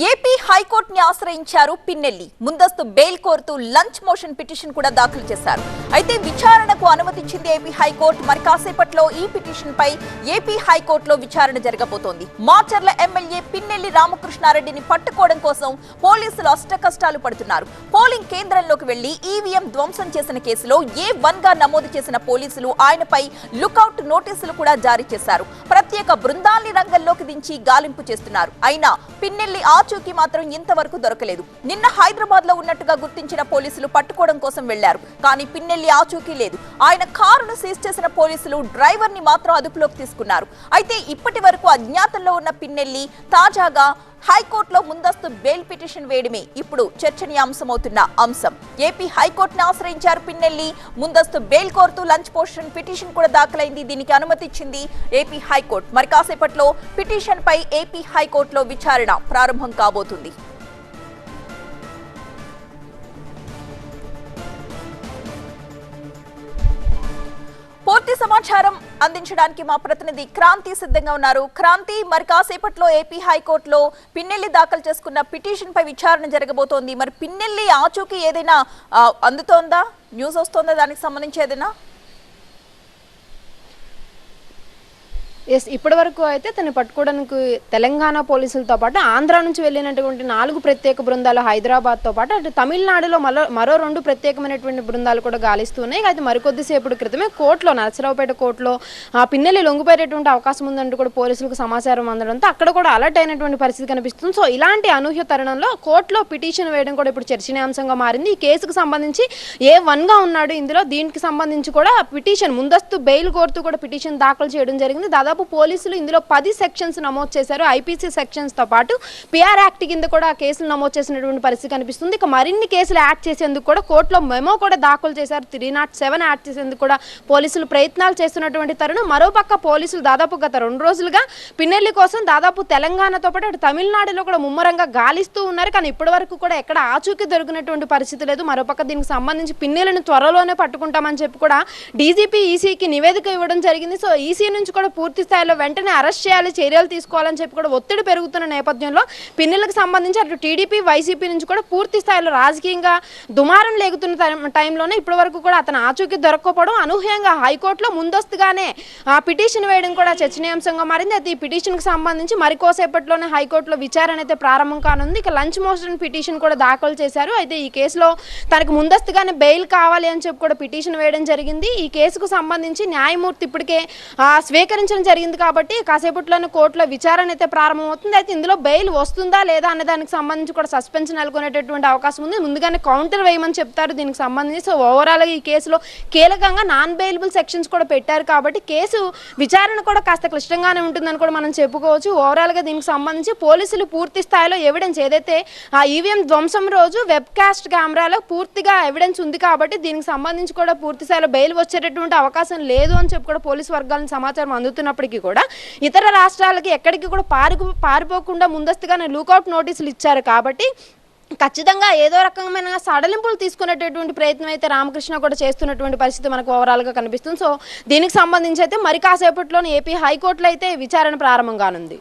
AP హైకోర్టుని ఆశ్రయించారు పిన్నెల్లి. ముందస్తు bail కోరుతూ లంచ్ మోషన్ పిటిషన్ కూడా దాఖలు చేశారు. అయితే విచారణకు అనుమతించింది ఏపీ హైకోర్టు. మరి కాసేపట్లో ఈ పిటిషన్ పై ఏపీ హైకోర్టులో విచారణ జరగబోతోంది. మాచర్ల ఎమ్మెల్యే పిన్నెల్లి రామకృష్ణారెడ్డిని పట్టుకోవడం కోసం పోలీసులు అష్టకష్టాలు పడుతున్నారు. పోలింగ్ కేంద్రంలోకి వెళ్లి ఈవీఎం ధ్వంసం చేసిన కేసులో A1 గా నమోదు చేసిన పోలీసులు ఆయనపై లుకౌట్ నోటీసులు కూడా జారీ చేశారు. ప్రత్యేక బృందాల్ని రంగంలోకి దించి గాలింపు చేస్తున్నారు. అయినా పిన్నెల్లి ఆచూకీ మాత్రం ఇంతవరకు దొరకలేదు. నిన్న హైదరాబాద్ లో ఉన్నట్టుగా గుర్తించిన పోలీసులు పట్టుకోవడం కోసం వెళ్లారు. కానీ పిన్నెల్లి ఆచూకీ లేదు. ఆయన కారును సీజ్ చేసిన పోలీసులు డ్రైవర్ ని మాత్రం అదుపులోకి తీసుకున్నారు. అయితే ఇప్పటి వరకు అజ్ఞాతంలో ఉన్న పిన్నెల్లి తాజాగా హైకోర్టులో ముందస్తు బెయిల్ పిటిషన్ వేయడమే ఇప్పుడు చర్చనీయాంశమవుతున్న అంశం. ఏపీ హైకోర్టును ఆశ్రయించారు పిన్నెల్లి. ముందస్తు బెయిల్ కోరుతూ లంచ్ మోషన్ పిటిషన్ కూడా దాఖలైంది. దీనికి అనుమతి ఇచ్చింది ఏపీ హైకోర్టు. మరి కాసేపట్లో పిటిషన్ పై ఏపీ హైకోర్టులో విచారణ ప్రారంభం కాబోతుంది. పూర్తి సమాచారం అందించడానికి మా ప్రతినిధి క్రాంతి సిద్ధంగా ఉన్నారు. క్రాంతి, మరి కాసేపట్లో ఏపీ హైకోర్టులో పిన్నెల్లి దాఖలు చేసుకున్న పిటిషన్ పై విచారణ జరగబోతోంది. మరి పిన్నెల్లి ఆచూకీ ఏదైనా అందుతోందా? న్యూస్ వస్తోందా దానికి సంబంధించి ఏదైనా? ఇప్పటి వరకు అయితే తను పట్టుకోవడానికి తెలంగాణ పోలీసులతో పాటు ఆంధ్ర నుంచి వెళ్ళినటువంటి 4 ప్రత్యేక బృందాలు హైదరాబాద్తో పాటు అటు తమిళనాడులో మరో 2 ప్రత్యేకమైనటువంటి బృందాలు కూడా గాలిస్తున్నాయి. అయితే మరికొద్దిసేపటి క్రితమే కోర్టులో, నరసరావుపేట కోర్టులో పిన్నెల్లి లొంగిపోయేటటువంటి అవకాశం ఉందంటూ కూడా పోలీసులకు సమాచారం అందడంతో అక్కడ కూడా అలర్ట్ అయినటువంటి పరిస్థితి కనిపిస్తుంది. సో ఇలాంటి అనూహ్య తరుణంలో కోర్టులో పిటిషన్ వేయడం కూడా ఇప్పుడు చర్చనీయాంశంగా మారింది. ఈ కేసుకు సంబంధించి A1గా ఉన్నాడు ఇందులో. దీనికి సంబంధించి కూడా పిటిషన్ ముందస్తు బెయిల్ కోరుతూ కూడా పిటిషన్ దాఖలు చేయడం జరిగింది. దాదాపు పోలీసులు ఇందులో 10 సెక్షన్స్ నమోదు చేశారు. ఐపీసీ సెక్షన్స్ తో పాటు పిఆర్ యాక్ట్ కింద కూడా కేసులు నమోదు చేసినటువంటి పరిస్థితి కనిపిస్తుంది. ఇక మరిన్ని కేసులు యాడ్ చేసేందుకు కూడా కోర్టులో మెమో కూడా దాఖలు చేశారు. 307 యాడ్ చేసేందుకు కూడా పోలీసులు ప్రయత్నాలు చేస్తున్నటువంటి తరుణం. మరోపక్క పోలీసులు దాదాపు గత 2 రోజులుగా పిన్నెల్లి కోసం దాదాపు తెలంగాణతో పాటు అటు తమిళనాడులో కూడా ముమ్మరంగా గాలిస్తూ ఉన్నారు. కానీ ఇప్పటి వరకు కూడా ఎక్కడ ఆచూకీ దొరికినటువంటి పరిస్థితి లేదు. మరోపక్క దీనికి సంబంధించి పిన్నెల్లిని త్వరలోనే పట్టుకుంటామని చెప్పి కూడా డీజీపీ ఈసీకి నివేదిక ఇవ్వడం జరిగింది. సో ఈసీ నుంచి కూడా పూర్తి స్థాయిలో వెంటనే అరెస్ట్ చేయాలి, చర్యలు తీసుకోవాలని చెప్పి కూడా ఒత్తిడి పెరుగుతున్న నేపథ్యంలో పిన్నెల్లికి సంబంధించి అటు టీడీపీ, వైసీపీ నుంచి కూడా పూర్తి స్థాయిలో రాజకీయంగా దుమారం లేగుతున్న టైంలోనే ఇప్పటి వరకు కూడా అతను ఆచూకీ దొరక్కపోవడం, అనూహ్యంగా హైకోర్టులో ముందస్తుగానే పిటిషన్ వేయడం కూడా చర్చనీయాంశంగా మారింది. అయితే ఈ పిటిషన్కి సంబంధించి మరికోసేపట్లోనే హైకోర్టులో విచారణ అయితే ప్రారంభం కానుంది. ఇక లంచ్ మోషన్ పిటిషన్ కూడా దాఖలు చేశారు. అయితే ఈ కేసులో తనకు ముందస్తుగానే బెయిల్ కావాలి అని చెప్పి కూడా పిటిషన్ వేయడం జరిగింది. ఈ కేసుకు సంబంధించి న్యాయమూర్తి ఇప్పటికే స్వీకరించడం జరిగింది కాబట్టి కాసేపట్లోనే కోర్టులో విచారణ అయితే ప్రారంభమవుతుంది. అయితే ఇందులో బెయిల్ వస్తుందా లేదా అనే దానికి సంబంధించి కూడా సస్పెన్స్ నెలకొనేటటువంటి అవకాశం ఉంది. ముందుగానే కౌంటర్ వేయమని చెప్తారు దీనికి సంబంధించి. సో ఓవరాల్గా ఈ కేసులో కీలకంగా నాన్ బెయిలబుల్ సెక్షన్స్ కూడా పెట్టారు కాబట్టి కేసు విచారణ కూడా కాస్త క్లిష్టంగానే ఉంటుందని కూడా మనం చెప్పుకోవచ్చు. ఓవరాల్గా దీనికి సంబంధించి పోలీసులు పూర్తి స్థాయిలో ఎవిడెన్స్ ఏదైతే ఆ ఈవీఎం ధ్వంసం రోజు వెబ్ కాస్ట్ కెమెరాలో పూర్తిగా ఎవిడెన్స్ ఉంది కాబట్టి దీనికి సంబంధించి కూడా పూర్తి స్థాయిలో బెయిల్ వచ్చేటటువంటి అవకాశం లేదు అని చెప్పి కూడా పోలీసు వర్గాలను సమాచారం అందుతున్నప్పటికీ కూడా ఇతర రాష్ట్రాలకి ఎక్కడికి కూడా పారిపోకుండా ముందస్తుగానే లూకౌట్ నోటీసులు ఇచ్చారు కాబట్టి ఖచ్చితంగా ఏదో రకమైన సడలింపులు తీసుకునేటటువంటి ప్రయత్నం అయితే రామకృష్ణ కూడా చేస్తున్నటువంటి పరిస్థితి మనకు ఓవరాల్గా కనిపిస్తుంది. సో దీనికి సంబంధించి అయితే మరి కాసేపట్లోనే ఏపీ హైకోర్టులో అయితే విచారణ ప్రారంభం కానుంది.